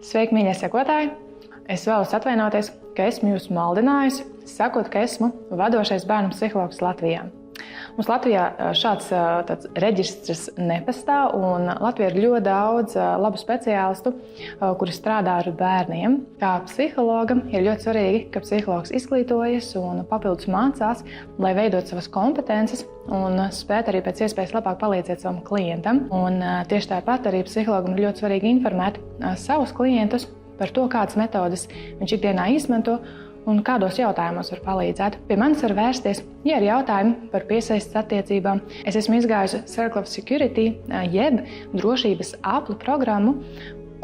Sveiki, mīļie sekotāji! Es vēlos atvainoties, ka esmu jūs maldinājusi, sakot, ka esmu vadošais bērnu psihologs Latvijā. Mums Latvijā šāds reģistrs nepastāv, un Latvijā ir ļoti daudz labu speciālistu, kuri strādā ar bērniem. Kā psihologam ir ļoti svarīgi, ka psihologs izglītojas un papildus mācās, lai veidot savas kompetences un spētu arī pēc iespējas labāk palīdzēt savam klientam. Un tieši tāpat arī psihologam ir ļoti svarīgi informēt savus klientus par to, kādas metodes viņš ikdienā izmanto un kādos jautājumos var palīdzēt. Pie manis var vērsties, ja ir jautājumi par piesaistes attiecībām. Es esmu izgājusi Circle of Security, jeb drošības apli programmu,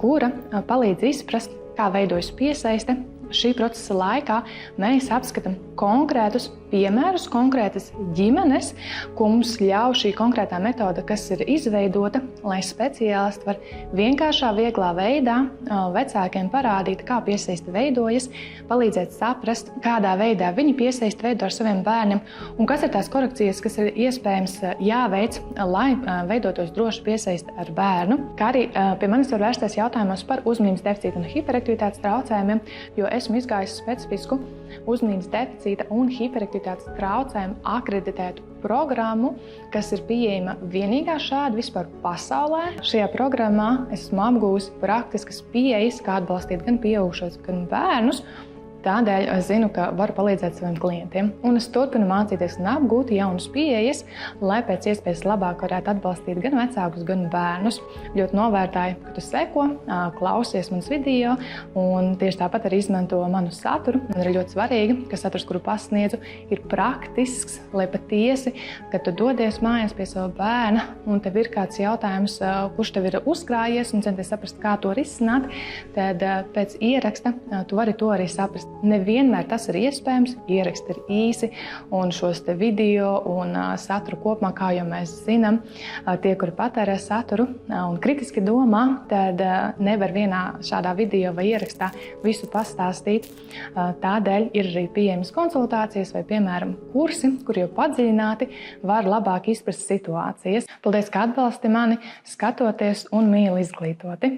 kura palīdz izprast, kā veidojas piesaiste. Šī procesa laikā mēs apskatām konkrētus piemērus, konkrētas ģimenes, ko mums ļauj šī konkrētā metode, kas ir izveidota, lai speciālisti var vienkāršā, vieglā veidā vecākiem parādīt, kā piesaiste veidojas, palīdzēt saprast, kādā veidā viņi piesaisti veido ar saviem bērniem un kas ir tās korekcijas, kas ir iespējams jāveic, lai veidotos droši piesaisti ar bērnu. Kā arī pie manis var vērsties jautājumos par uzmanības deficītu un hiperaktivitātes traucējumiem, jo esmu izgājusi specifisku uzmanības deficīta un hiperaktivitātes traucējumu akreditētu programmu, kas ir pieejama vienīgā šāda vispār pasaulē. Šajā programmā esmu apgūsi praktiskas pieejas, kā atbalstīt gan pieaugušos, gan bērnus. Tādēļ es zinu, ka varu palīdzēt saviem klientiem. Un es turpinu mācīties un apgūt jaunas pieejas, lai pēc iespējas labāk varētu atbalstīt gan vecākus, gan bērnus. Ļoti novērtāju, ka tu seko, klausies manas video un tieši tāpat arī izmanto manu saturu. Man ir ļoti svarīgi, ka saturs, kuru pasniedzu, ir praktisks, lai patiesi, kad tu dodies mājās pie sava bērna un tev ir kāds jautājums, kurš tev ir uzkrājies un centies saprast, kā to risināt, tad pēc ieraksta tu vari to arī saprast. Nevienmēr tas ir iespējams, ieraksti ir īsi, un šos te video un saturu kopumā, kā jau mēs zinām, tie, kuri patērē saturu un kritiski domā, tad nevar vienā šādā video vai ierakstā visu pastāstīt. Tādēļ ir arī pieejamas konsultācijas vai, piemēram, kursi, kur jau padziļināti var labāk izprast situācijas. Paldies, ka atbalsti mani, skatoties un mīli izglītoti!